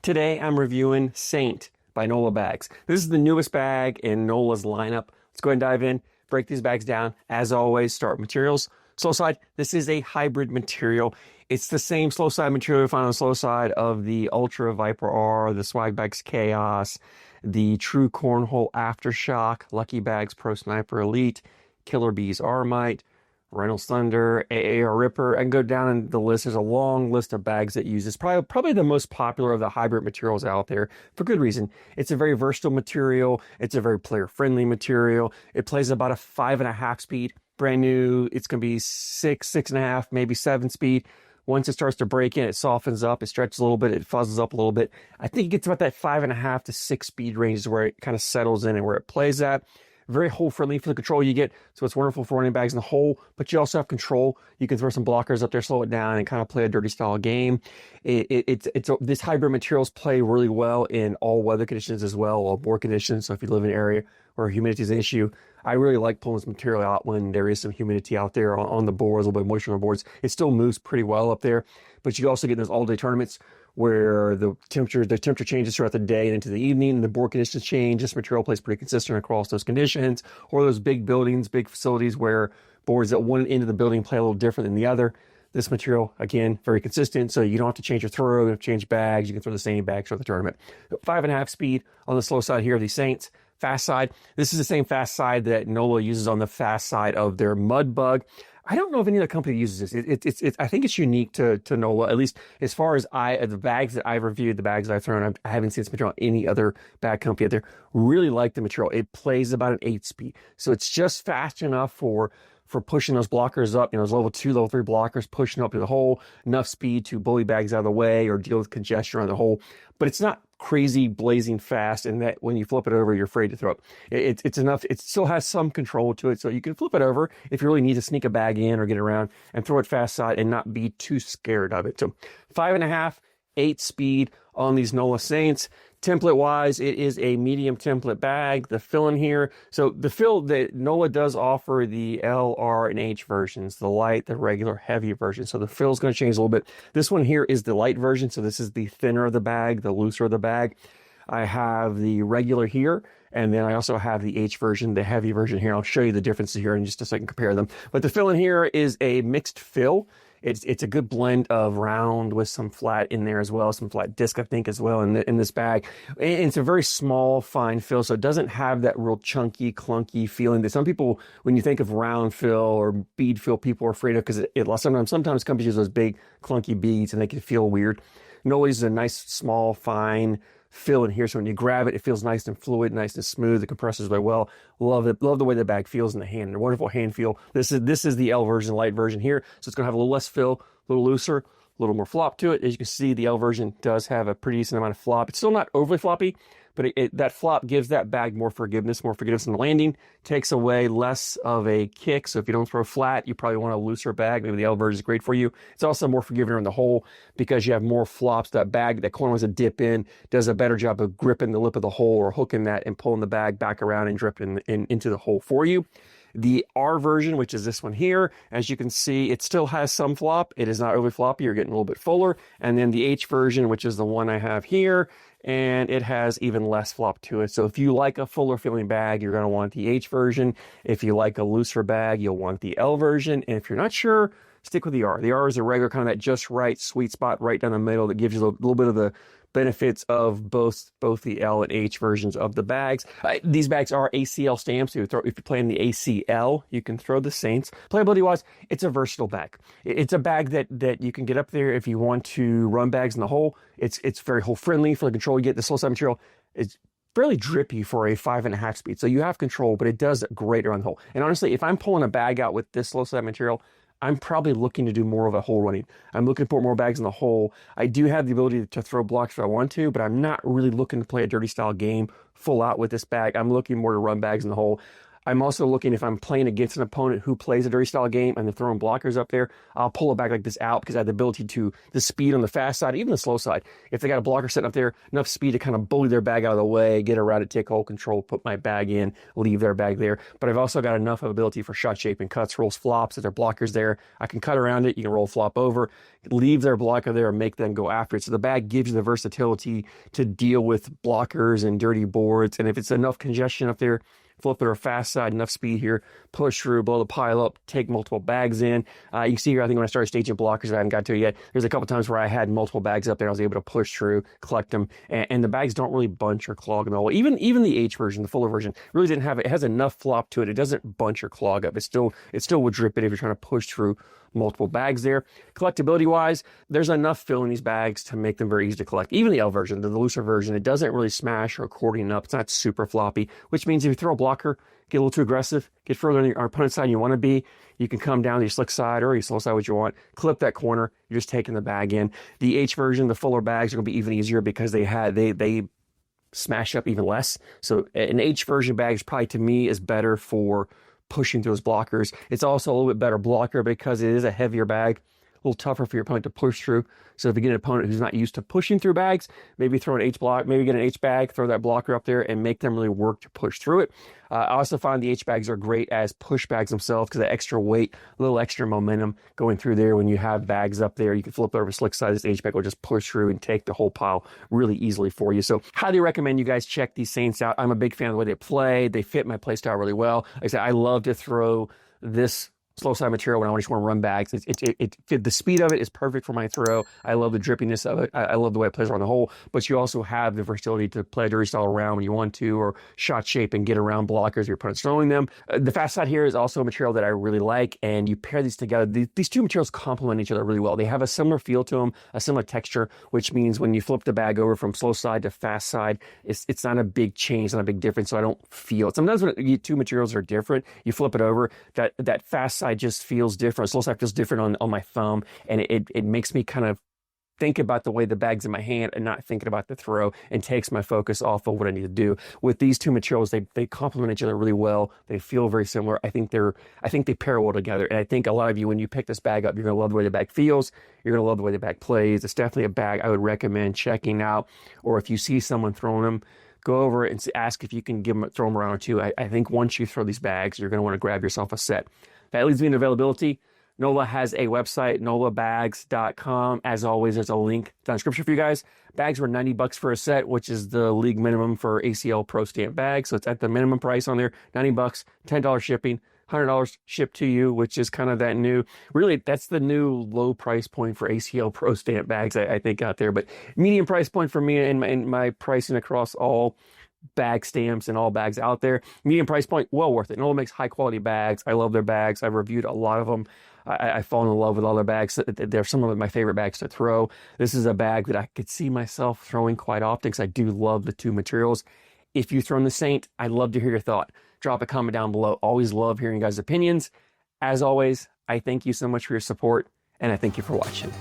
Today I'm reviewing Saint by Nola Bags. This is the newest bag in Nola's lineup. Let's go ahead and dive in, break these bags down. As always, start with materials. Slow side, this is a hybrid material. It's the same slow side material you find on the slow side of the Ultra Viper R, the Swag Bags Chaos, the True Cornhole Aftershock, Lucky Bags Pro Sniper Elite, Killer Bees Armite, Reynolds Thunder, AAR Ripper. I can go down in the list. There's a long list of bags that use this. Probably the most popular of the hybrid materials out there for good reason. It's a very versatile material. It's a very player-friendly material. It plays about a 5.5 speed. Brand new. It's going to be 6.5, maybe 7 speed. Once it starts to break in, it softens up, it stretches a little bit, it fuzzes up a little bit. I think it gets about that 5.5 to 6 speed range is where it kind of settles in and where it plays at. Very hole friendly for the control you get, so it's wonderful for running bags in the hole, but you also have control. You can throw some blockers up there, slow it down, and kind of play a dirty style game. This hybrid materials play really well in all weather conditions as well, all bore conditions. So if you live in an area where humidity is an issue, I really like pulling this material out when there is some humidity out there on the boards, a little bit of moisture on the boards. It still moves pretty well up there, but you also get those all-day tournaments where the temperature changes throughout the day and into the evening, the board conditions change. This material plays pretty consistent across those conditions, or those big buildings, big facilities where boards at one end of the building play a little different than the other. This material, again, very consistent, so you don't have to change your throw, you don't have to change bags, you can throw the same bags for the tournament. 5.5 speed on the slow side here of these Saints. Fast side, this is the same fast side that Nola uses on the fast side of their Mud Bug. I don't know if any other company uses this. I think it's unique to Nola, at least as far as the bags that I've reviewed, the bags that I've thrown. I haven't seen this material on any other bag company out there. Really like the material. It plays about an 8 speed, so it's just fast enough for pushing those blockers up, those level 2, level 3 blockers, pushing up to the hole, enough speed to bully bags out of the way or deal with congestion around the hole. But it's not crazy blazing fast, and that when you flip it over, you're afraid to throw it. It's enough. It still has some control to it, so you can flip it over if you really need to sneak a bag in or get around and throw it fast side and not be too scared of it. So 5.5, 8 speed on these Nola Saints. Template wise, it is a medium template bag. The fill in here, so the fill that Nola does offer the L, R, and H versions, the light, the regular, heavy version. So the fill is going to change a little bit. This one here is the light version, so this is the thinner of the bag, the looser of the bag. I have the regular here, and then I also have the H version, the heavy version here. I'll show you the differences here in just a second, compare them. But the fill in here is a mixed fill. It's a good blend of round with some flat in there as well, some flat disc, I think, as well in this bag. And it's a very small, fine fill, so it doesn't have that real chunky, clunky feeling that some people, when you think of round fill or bead fill, people are afraid of, because sometimes companies use those big, clunky beads and they can feel weird. Nola's is a nice, small, fine fill in here, so when you grab it, it feels nice and fluid, nice and smooth. The compressors very well. Love it. Love the way the bag feels in the hand. A wonderful hand feel. This is the L version, light version here, so it's going to have a little less fill, a little looser, a little more flop to it. As you can see, the L version does have a pretty decent amount of flop. It's still not overly floppy, but that flop gives that bag more forgiveness in the landing, takes away less of a kick. So if you don't throw flat, you probably want a looser bag. Maybe the L version is great for you. It's also more forgiving around the hole because you have more flops. That bag, that corner was a dip in, does a better job of gripping the lip of the hole or hooking that and pulling the bag back around and dripping into the hole for you. The R version, which is this one here, as you can see, it still has some flop. It is not overly floppy. You're getting a little bit fuller. And then the H version, which is the one I have here, and it has even less flop to it. So if you like a fuller feeling bag, you're going to want the H version. If you like a looser bag, you'll want the L version. And if you're not sure, stick with the R. The R is a regular, kind of that just right sweet spot right down the middle that gives you a little bit of the benefits of both the L and H versions of the bags. These bags are ACL stamped, so if you're playing the ACL, you can throw the Saints. Playability wise, it's a versatile bag. It's a bag that you can get up there if you want to run bags in the hole. It's very hole friendly for the control you get. The slow side material is fairly drippy for a 5.5 speed, so you have control, but it does great around the hole. And honestly, if I'm pulling a bag out with this slow side material, I'm probably looking to do more of a hole running. I'm looking to put more bags in the hole. I do have the ability to throw blocks if I want to, but I'm not really looking to play a dirty style game full out with this bag. I'm looking more to run bags in the hole. I'm also looking, if I'm playing against an opponent who plays a dirty style game and they're throwing blockers up there, I'll pull a bag like this out because I have the ability to, the speed on the fast side, even the slow side. If they got a blocker sitting up there, enough speed to kind of bully their bag out of the way, get around it, take hold control, put my bag in, leave their bag there. But I've also got enough of ability for shot shaping, cuts, rolls, flops. If their blocker's there, I can cut around it. You can roll, flop over, leave their blocker there and make them go after it. So the bag gives you the versatility to deal with blockers and dirty boards. And if it's enough congestion up there, flip it or fast side, enough speed here, push through, blow the pile up, take multiple bags in. You can see here, I think when I started staging blockers, I haven't got to it yet, there's a couple times where I had multiple bags up there. I was able to push through, collect them, and the bags don't really bunch or clog in the hole. Even the H version, the fuller version, really didn't have it. It has enough flop to it. It doesn't bunch or clog up. It still would drip it if you're trying to push through multiple bags there. Collectability wise, there's enough fill in these bags to make them very easy to collect. Even the L version, the looser version, it doesn't really smash or accordion up. It's not super floppy, which means if you throw a blocker, get a little too aggressive, get further on your opponent's side you want to be, you can come down to your slick side or your slow side, what you want, clip that corner, you're just taking the bag in. The H version, the fuller bags are going to be even easier because they smash up even less. So an H version bag is probably, to me, is better for pushing through those blockers. It's also a little bit better blocker because it is a heavier bag, a little tougher for your opponent to push through. So if you get an opponent who's not used to pushing through bags, maybe throw an H block, maybe get an H bag, throw that blocker up there and make them really work to push through it. I also find the H bags are great as push bags themselves because of extra weight, a little extra momentum going through there. When you have bags up there, you can flip over slick side. This H bag will just push through and take the whole pile really easily for you. So highly recommend you guys check these Saints out. I'm a big fan of the way they play. They fit my play style really well. Like I said, I love to throw this slow side material when I just want to run bags. The speed of it is perfect for my throw. I love the drippiness of it. I love the way it plays around the hole, but you also have the versatility to play a dirty style around when you want to, or shot shape and get around blockers your opponent's throwing them. The fast side here is also a material that I really like, and you pair these together. These two materials complement each other really well. They have a similar feel to them, a similar texture, which means when you flip the bag over from slow side to fast side, it's not a big change, not a big difference, so I don't feel it. Sometimes when two materials are different, you flip it over, that fast side just feels different. Slow side feels different on my thumb, and it makes me kind of think about the way the bag's in my hand and not thinking about the throw, and takes my focus off of what I need to do. With these two materials, they complement each other really well. They feel very similar. I think they pair well together. And I think a lot of you, when you pick this bag up, you're going to love the way the bag feels. You're going to love the way the bag plays. It's definitely a bag I would recommend checking out. Or if you see someone throwing them, go over and ask if you can throw them around or two. I think once you throw these bags, you're going to want to grab yourself a set. That leads me to availability. Nola has a website, NolaBags.com. As always, there's a link down in the description for you guys. Bags were $90 for a set, which is the league minimum for ACL Pro Stamp bags. So it's at the minimum price on there, $90, $10 shipping, $100 shipped to you, which is kind of that new, really, that's the new low price point for ACL Pro Stamp bags, I think, out there. But medium price point for me in my pricing across all bag stamps and all bags out there. Medium price point, well worth it. Nola makes high quality bags. I love their bags. I've reviewed a lot of them. I've fallen in love with all their bags. They're some of my favorite bags to throw. This is a bag that I could see myself throwing quite often because I do love the two materials. If you've thrown the Saint, I'd love to hear your thought. Drop a comment down below. Always love hearing you guys' opinions. As always, I thank you so much for your support, and I thank you for watching.